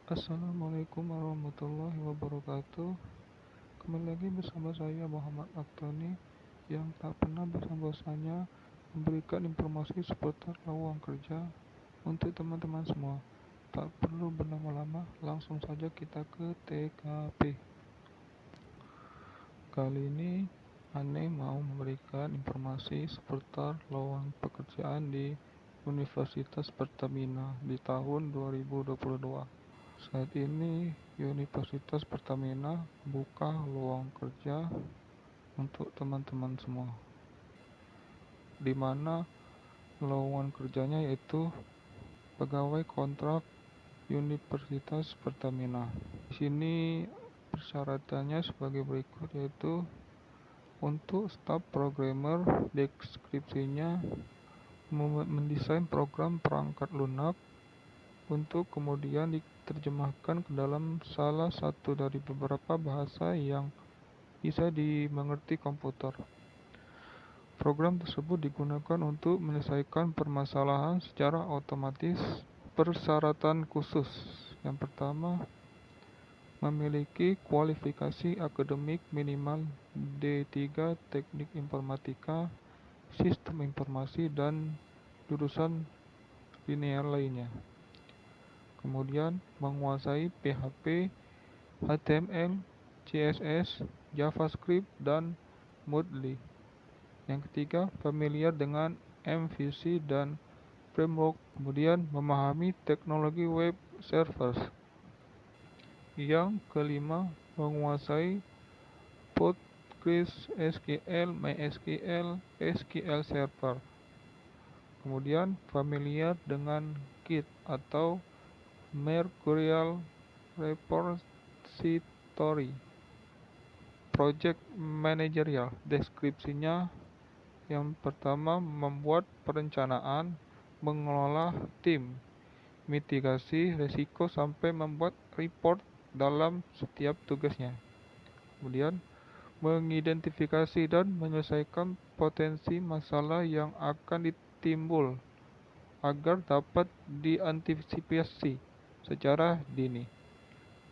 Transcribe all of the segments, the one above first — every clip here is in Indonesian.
Assalamualaikum warahmatullahi wabarakatuh. Kembali lagi bersama saya Muhammad Aktoni yang tak pernah bosan-bosannya memberikan informasi seputar lowongan kerja untuk teman-teman semua. Tak perlu berlama-lama, langsung saja kita ke TKP. Kali ini Ane mau memberikan informasi seputar lowongan pekerjaan di Universitas Pertamina di tahun 2022. Saat ini Universitas Pertamina buka lowongan kerja untuk teman-teman semua, di mana lowongan kerjanya yaitu pegawai kontrak Universitas Pertamina. Di sini persyaratannya sebagai berikut, yaitu untuk staf programmer, deskripsinya mendesain program perangkat lunak untuk kemudian diterjemahkan ke dalam salah satu dari beberapa bahasa yang bisa dimengerti komputer. Program tersebut digunakan untuk menyelesaikan permasalahan secara otomatis. Persyaratan khusus yang pertama, memiliki kualifikasi akademik minimal D3 Teknik Informatika, Sistem Informasi, dan jurusan linear lainnya. Kemudian menguasai PHP, HTML, CSS, JavaScript, dan Moodle. Yang ketiga, familiar dengan MVC dan framework. Kemudian memahami teknologi web servers. Yang kelima, menguasai PostgreSQL, MySQL, SQL Server. Kemudian familiar dengan Git atau Mercurial Repository. Project Managerial, deskripsinya yang pertama, membuat perencanaan, mengelola tim, mitigasi risiko sampai membuat report dalam setiap tugasnya. Kemudian mengidentifikasi dan menyelesaikan potensi masalah yang akan ditimbul agar dapat diantisipasi secara dini.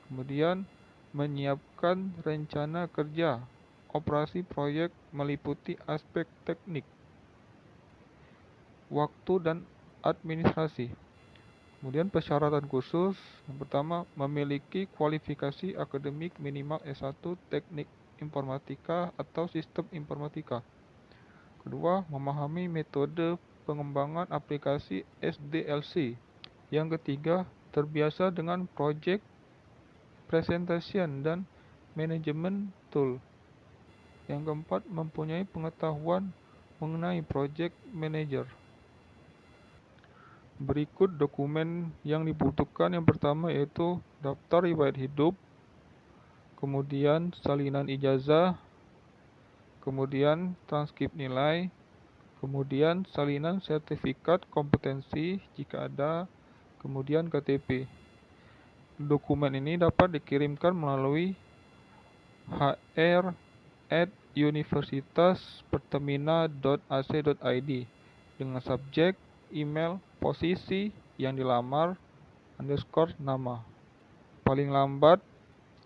Kemudian menyiapkan rencana kerja. Operasi proyek meliputi aspek teknik, waktu, dan administrasi. Kemudian persyaratan khusus, yang pertama, memiliki kualifikasi akademik minimal S1 Teknik Informatika atau Sistem Informatika. Kedua, memahami metode pengembangan aplikasi SDLC. Yang ketiga, terbiasa dengan project presentation dan management tool. Yang keempat, mempunyai pengetahuan mengenai project manager. Berikut dokumen yang dibutuhkan. Yang pertama yaitu daftar riwayat hidup, kemudian salinan ijazah, kemudian transkrip nilai, kemudian salinan sertifikat kompetensi jika ada, kemudian KTP. Dokumen ini dapat dikirimkan melalui hr@universitaspertamina.ac.id dengan subjek, email, posisi yang dilamar, _nama. Paling lambat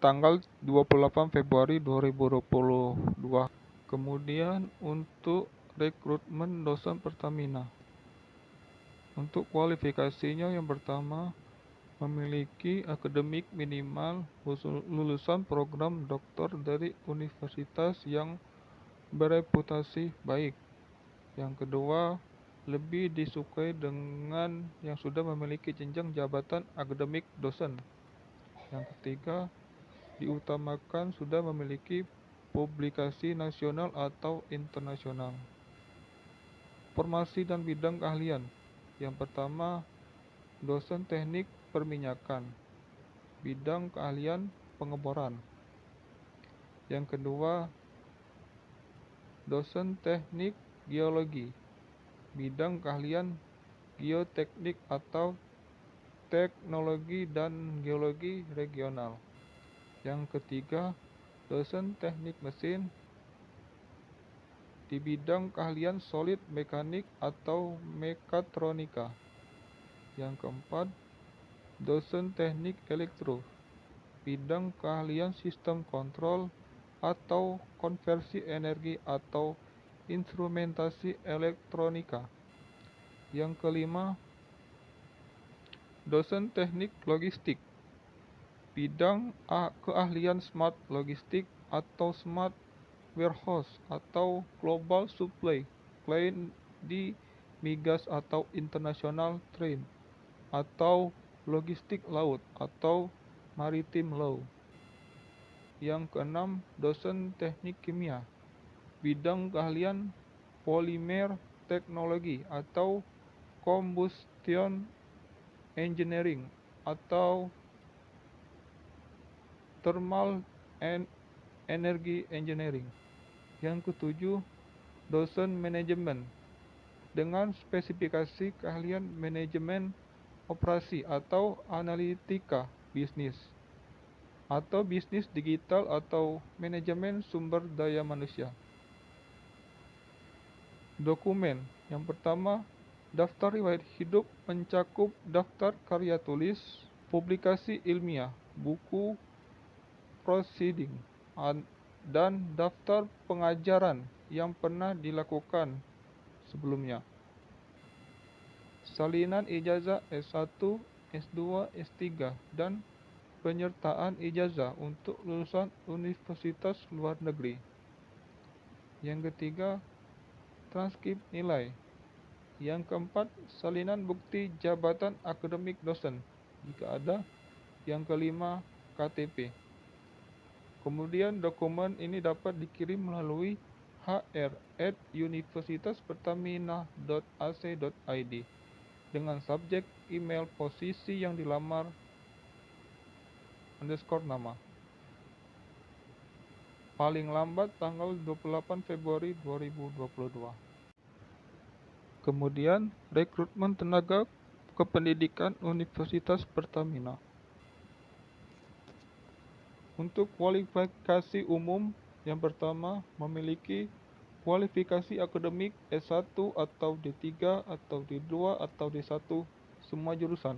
tanggal 28 Februari 2022. Kemudian untuk rekrutmen dosen Pertamina. Untuk kualifikasinya yang pertama, memiliki akademik minimal lulusan program doktor dari universitas yang bereputasi baik. Yang kedua, lebih disukai dengan yang sudah memiliki jenjang jabatan akademik dosen. Yang ketiga, diutamakan sudah memiliki publikasi nasional atau internasional. Formasi dan bidang keahlian. Yang pertama, dosen teknik perminyakan, bidang keahlian pengeboran. Yang kedua, dosen teknik geologi, bidang keahlian geoteknik atau teknologi dan geologi regional. Yang ketiga, dosen teknik mesin di bidang keahlian solid mekanik atau mekatronika. Yang keempat, Dosen teknik elektro, bidang keahlian sistem kontrol atau konversi energi atau instrumentasi elektronika. Yang kelima, dosen teknik logistik, bidang keahlian smart logistik atau smart warehouse atau global supply chain di migas atau international trade atau logistik laut atau maritime law. Yang keenam, dosen teknik kimia, bidang keahlian polimer teknologi atau combustion engineering atau thermal and energy engineering. Yang ketujuh, dosen manajemen dengan spesifikasi keahlian manajemen operasi atau analitika bisnis atau bisnis digital atau manajemen sumber daya manusia. Dokumen yang pertama, daftar riwayat hidup mencakup daftar karya tulis, publikasi ilmiah, buku, proceeding, dan daftar pengajaran yang pernah dilakukan sebelumnya. Salinan ijazah S1, S2, S3, dan penyertaan ijazah untuk lulusan universitas luar negeri. Yang ketiga, transkrip nilai. Yang keempat, salinan bukti jabatan akademik dosen, jika ada. Yang kelima, KTP. Kemudian dokumen ini dapat dikirim melalui hr@universitaspertamina.ac.id dengan subjek email posisi yang dilamar _nama. Paling lambat tanggal 28 Februari 2022. Kemudian, rekrutmen tenaga kependidikan Universitas Pertamina. Untuk kualifikasi umum, yang pertama, memiliki kualifikasi akademik S1 atau D3 atau D2 atau D1 semua jurusan.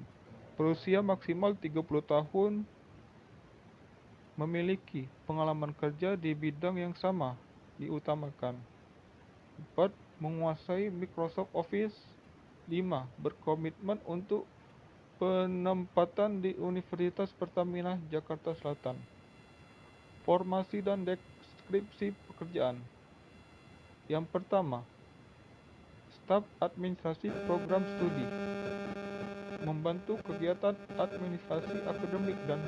Berusia maksimal 30 tahun, memiliki pengalaman kerja di bidang yang sama diutamakan. 4. Menguasai Microsoft Office. 5. Berkomitmen untuk penempatan di Universitas Pertamina Jakarta Selatan. Formasi dan deskripsi pekerjaan. Yang pertama, staf administrasi program studi, membantu kegiatan administrasi akademik dan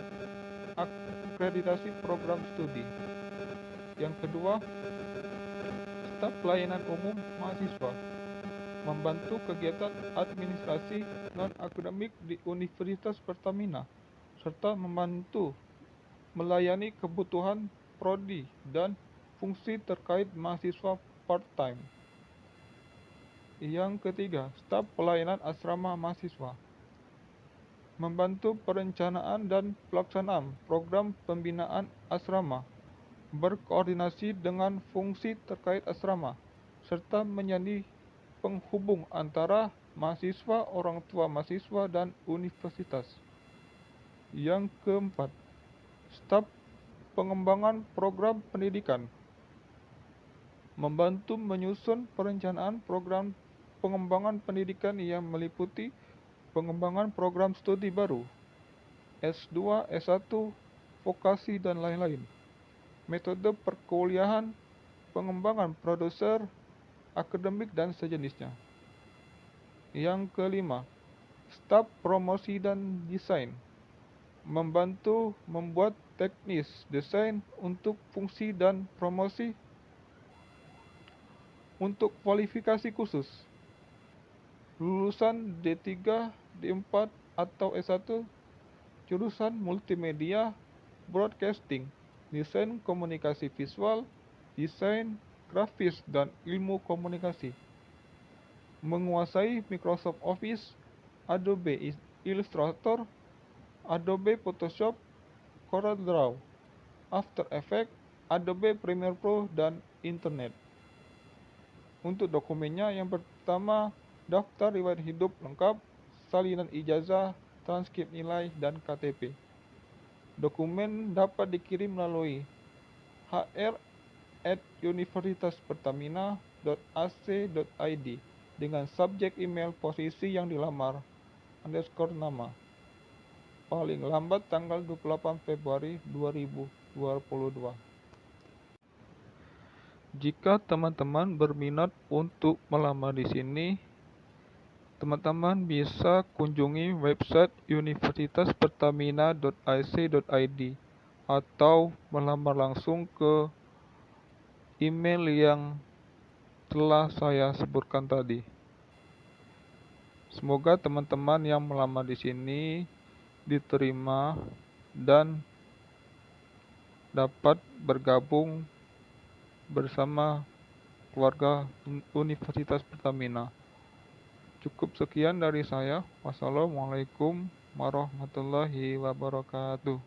akreditasi program studi. Yang kedua, staf pelayanan umum mahasiswa, membantu kegiatan administrasi non-akademik di Universitas Pertamina, serta membantu melayani kebutuhan prodi dan fungsi terkait mahasiswa part-time. Yang ketiga, staf pelayanan asrama mahasiswa, membantu perencanaan dan pelaksanaan program pembinaan asrama, berkoordinasi dengan fungsi terkait asrama, serta menjadi penghubung antara mahasiswa, orang tua mahasiswa, dan universitas. Yang keempat, staf pengembangan program pendidikan, membantu menyusun perencanaan program pengembangan pendidikan yang meliputi pengembangan program studi baru, S2, S1, vokasi, dan lain-lain. Metode perkuliahan, pengembangan produser, akademik, dan sejenisnya. Yang kelima, staf promosi dan desain, membantu membuat teknis desain untuk fungsi dan promosi. Untuk kualifikasi khusus, lulusan D3, D4, atau S1, jurusan multimedia, broadcasting, desain komunikasi visual, desain grafis, dan ilmu komunikasi. Menguasai Microsoft Office, Adobe Illustrator, Adobe Photoshop, CorelDRAW, After Effects, Adobe Premiere Pro, dan Internet. Untuk dokumennya, yang pertama, daftar riwayat hidup lengkap, salinan ijazah, transkrip nilai, dan KTP. Dokumen dapat dikirim melalui hr@universitaspertamina.ac.id dengan subjek email posisi yang dilamar _nama. Paling lambat tanggal 28 Februari 2022. Jika teman-teman berminat untuk melamar di sini, teman-teman bisa kunjungi website universitaspertamina.ac.id atau melamar langsung ke email yang telah saya sebutkan tadi. Semoga teman-teman yang melamar di sini diterima dan dapat bergabung bersama keluarga Universitas Pertamina. Cukup sekian dari saya. Wassalamualaikum warahmatullahi wabarakatuh.